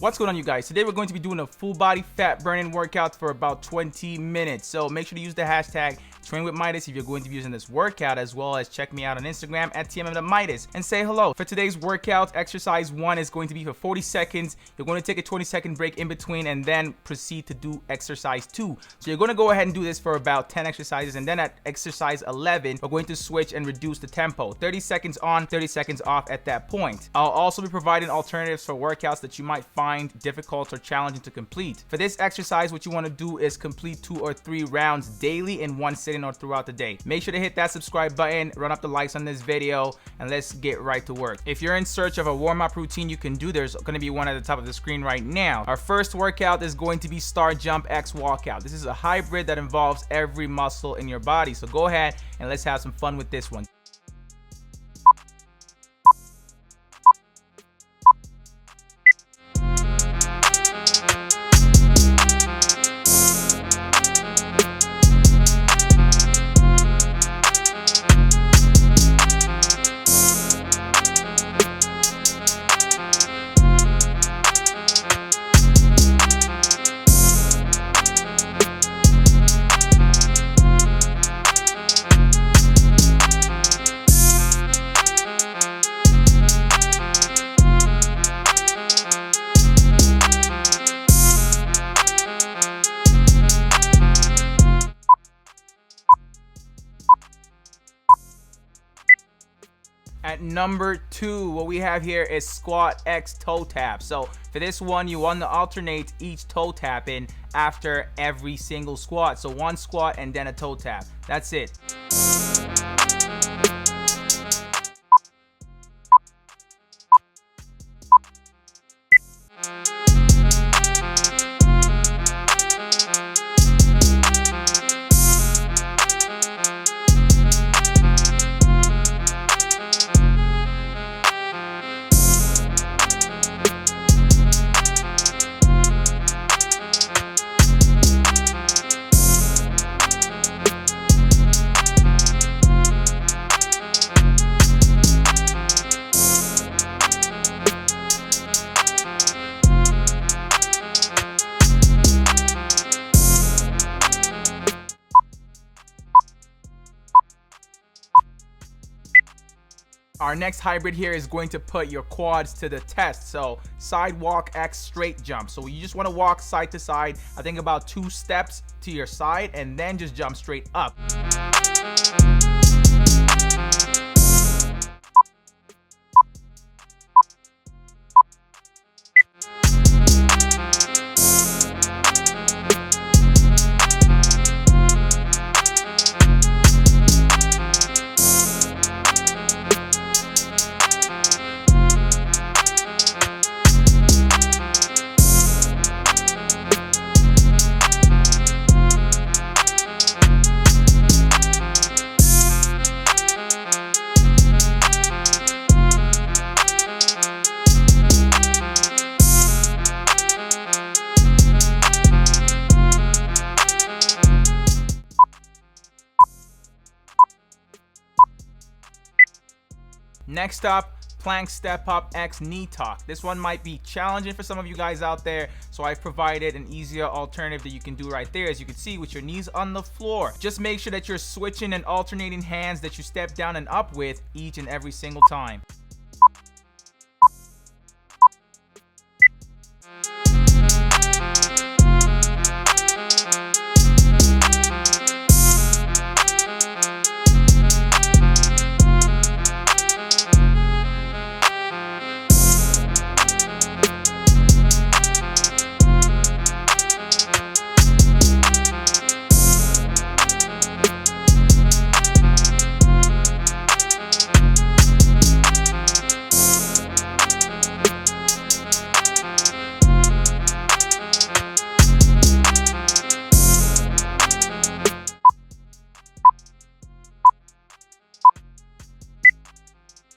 What's going on, you guys? Today we're going to be doing a full body fat burning workout for about 20 minutes. So make sure to use the hashtag #TrainWithMidas if you're going to be using this workout, as well as check me out on Instagram at @TMMTheMidas and say hello. For today's workout, exercise 1 is going to be for 40 seconds. You're going to take a 20-second break in between and then proceed to do exercise 2. So you're going to go ahead and do this for about 10 exercises, and then at exercise 11, we're going to switch and reduce the tempo. 30 seconds on, 30 seconds off at that point. I'll also be providing alternatives for workouts that you might find difficult or challenging to complete. For this exercise, what you want to do is complete 2 or 3 rounds daily in one sitting or throughout the day. Make sure to hit that subscribe button, run up the likes on this video, and let's get right to work. If you're in search of a warm-up routine you can do, there's going to be one at the top of the screen right now. Our first workout is going to be Star Jump X Walkout. This is a hybrid that involves every muscle in your body. So go ahead and let's have some fun with this one. At number 2, what we have here is Squat X Toe Tap. So for this one, you want to alternate each toe tapping after every single squat. So one squat and then a toe tap. That's it. Our next hybrid here is going to put your quads to the test. So sidewalk X straight jump. So you just want to walk side to side, I think about 2 steps to your side, and then just jump straight up. Next up, Plank Step Up X Knee Tuck. This one might be challenging for some of you guys out there, so I've provided an easier alternative that you can do right there, as you can see, with your knees on the floor. Just make sure that you're switching and alternating hands that you step down and up with each and every single time.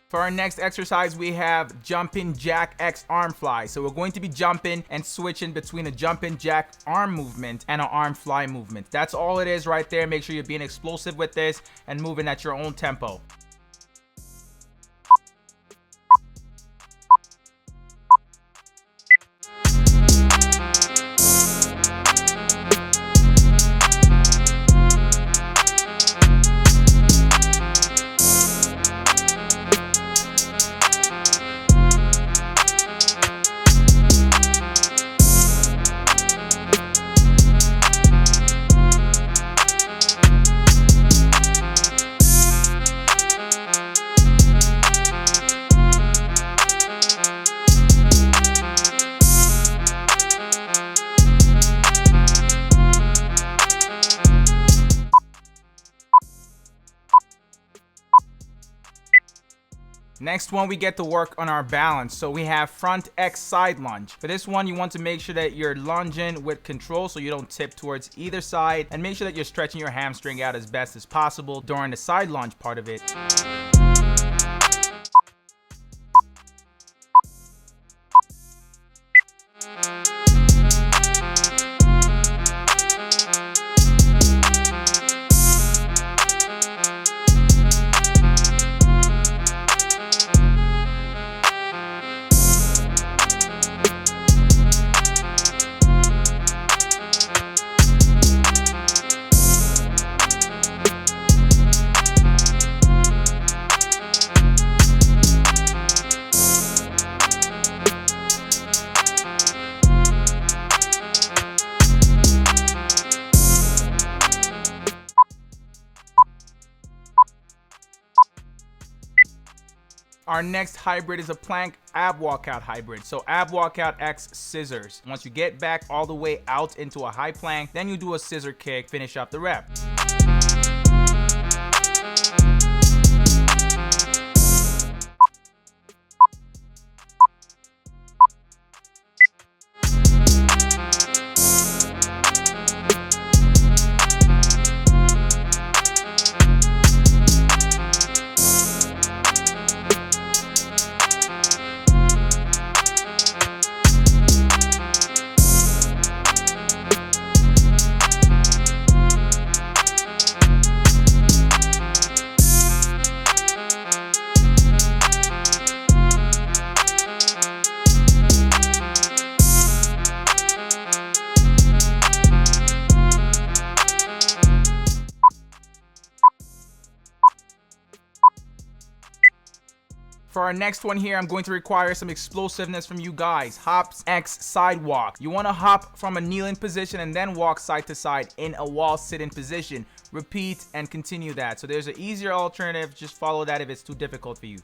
For our next exercise, we have Jumping Jack X Arm Fly. So we're going to be jumping and switching between a jumping jack arm movement and an arm fly movement. That's all it is right there. Make sure you're being explosive with this and moving at your own tempo. Next one, we get to work on our balance. So we have front X side lunge. For this one, you want to make sure that you're lunging with control so you don't tip towards either side, and make sure that you're stretching your hamstring out as best as possible during the side lunge part of it. Our next hybrid is a plank ab walkout hybrid. So ab walkout x scissors. Once you get back all the way out into a high plank, then you do a scissor kick, finish up the rep. For our next one here, I'm going to require some explosiveness from you guys. Hops X sidewalk. You want to hop from a kneeling position and then walk side to side in a wall sit-in position. Repeat and continue that. So there's an easier alternative. Just follow that if it's too difficult for you.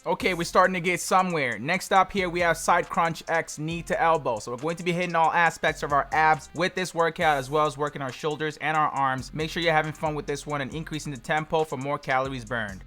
Okay, we're starting to get somewhere. Next up here, we have side crunch X knee to elbow. So we're going to be hitting all aspects of our abs with this workout, as well as working our shoulders and our arms. Make sure you're having fun with this one and increasing the tempo for more calories burned.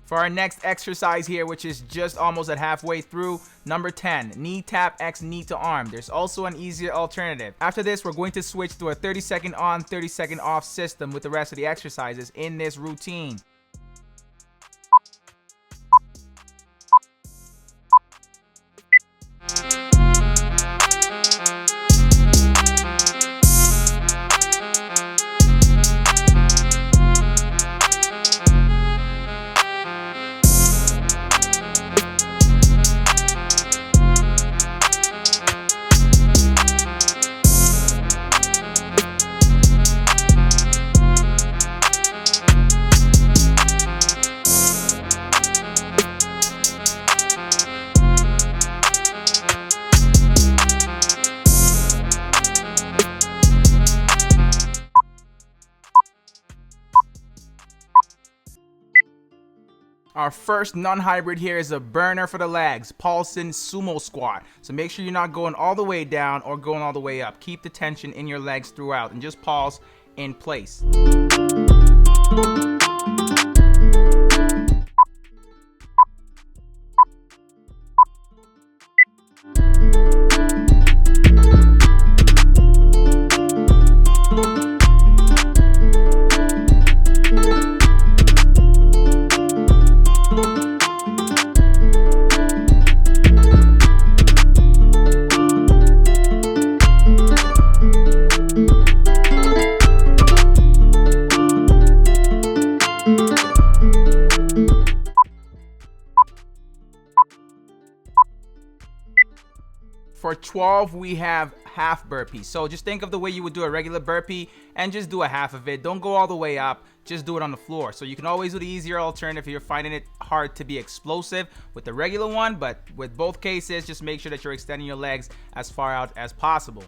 For our next exercise here, which is just almost at halfway through, number 10, knee tap X knee to arm. There's also an easier alternative. After this, we're going to switch to a 30-second on, 30-second off system with the rest of the exercises in this routine. Our first non-hybrid here is a burner for the legs, pulsing sumo squat. So make sure you're not going all the way down or going all the way up. Keep the tension in your legs throughout and just pulse in place. For 12, we have half burpees. So just think of the way you would do a regular burpee and just do a half of it. Don't go all the way up, just do it on the floor. So you can always do the easier alternative if you're finding it hard to be explosive with the regular one, but with both cases, just make sure that you're extending your legs as far out as possible.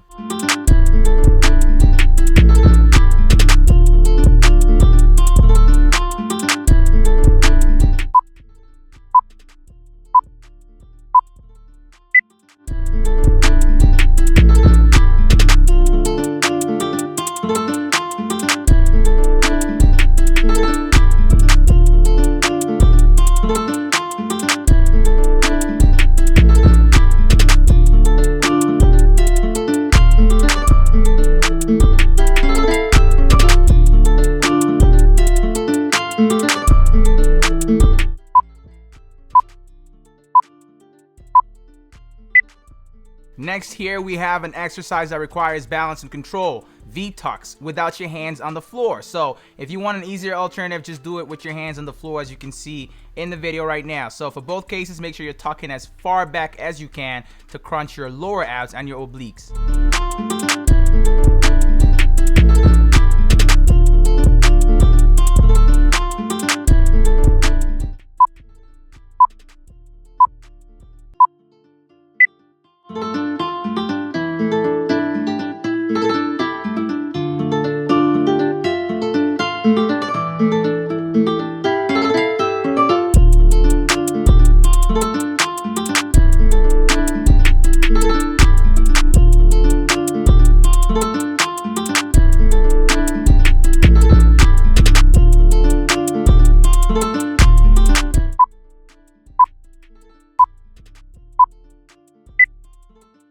Next here we have an exercise that requires balance and control, V-tucks, without your hands on the floor. So if you want an easier alternative, just do it with your hands on the floor, as you can see in the video right now. So for both cases, make sure you're tucking as far back as you can to crunch your lower abs and your obliques.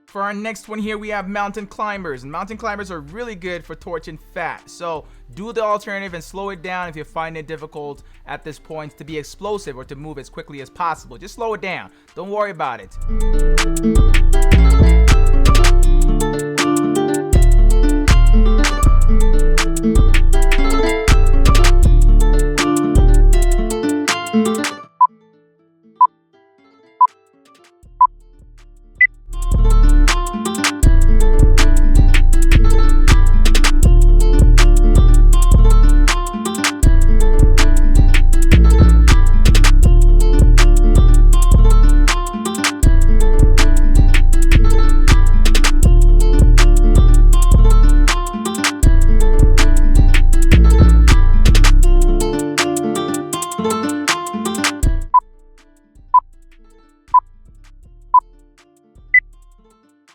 For our next one here, we have mountain climbers. And mountain climbers are really good for torching fat. So do the alternative and slow it down if you find it difficult at this point to be explosive or to move as quickly as possible. Just slow it down. Don't worry about it.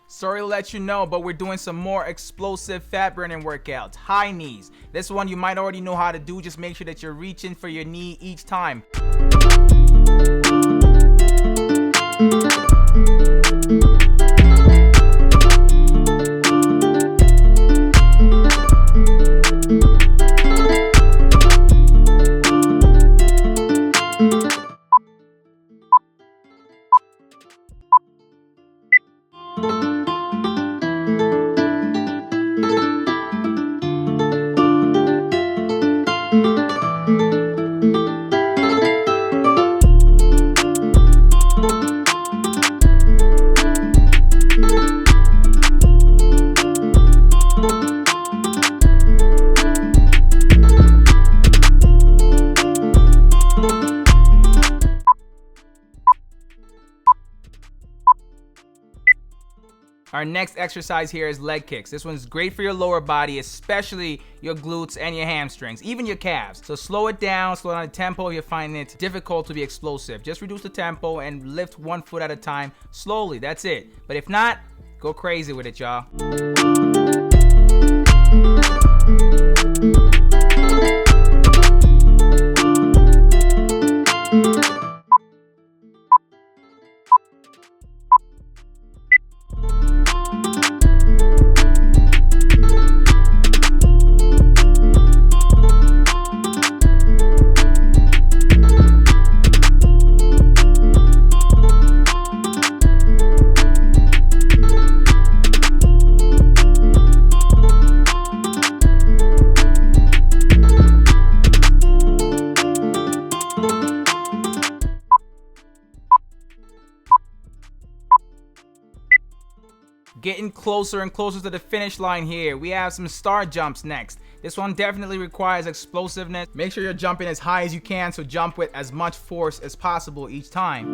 Sorry to let you know, but we're doing some more explosive fat burning workouts. High knees. This one you might already know how to do. Just make sure that you're reaching for your knee each time. Our next exercise here is leg kicks. This one's great for your lower body, especially your glutes and your hamstrings, even your calves. So slow it down the tempo if you're finding it difficult to be explosive. Just reduce the tempo and lift one foot at a time slowly. That's it. But if not, go crazy with it, y'all. Getting closer and closer to the finish line here. We have some star jumps next. This one definitely requires explosiveness. Make sure you're jumping as high as you can, so jump with as much force as possible each time.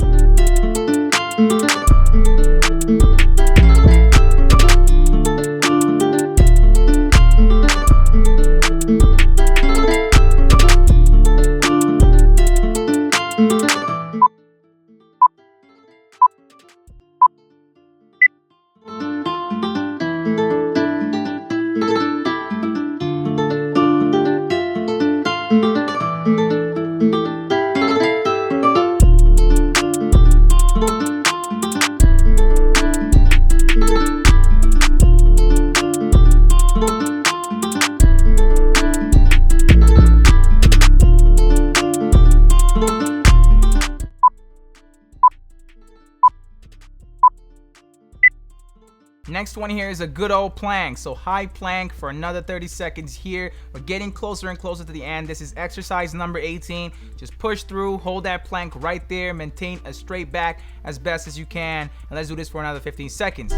Next one here is a good old plank. So high plank for another 30 seconds here. We're getting closer and closer to the end. This is exercise number 18. Just push through, hold that plank right there, maintain a straight back as best as you can. And let's do this for another 15 seconds.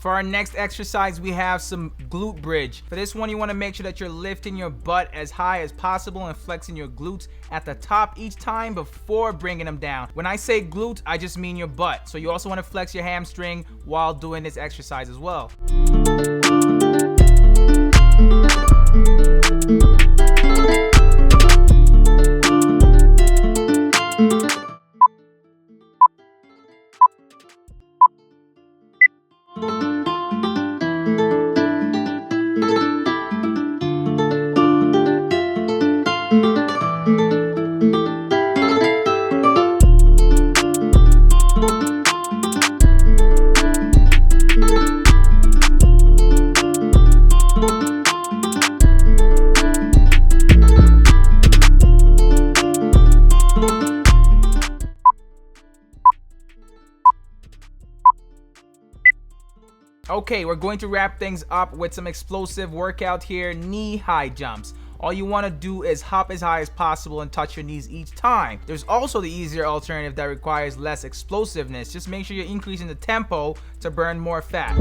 For our next exercise, we have some glute bridge. For this one, you want to make sure that you're lifting your butt as high as possible and flexing your glutes at the top each time before bringing them down. When I say glute, I just mean your butt. So you also want to flex your hamstring while doing this exercise as well. Okay, we're going to wrap things up with some explosive workout here, knee high jumps. All you want to do is hop as high as possible and touch your knees each time. There's also the easier alternative that requires less explosiveness. Just make sure you're increasing the tempo to burn more fat.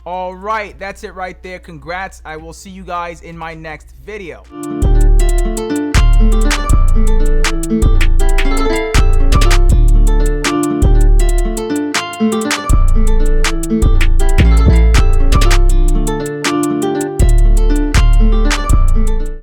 All right, that's it right there. Congrats. I will see you guys in my next video.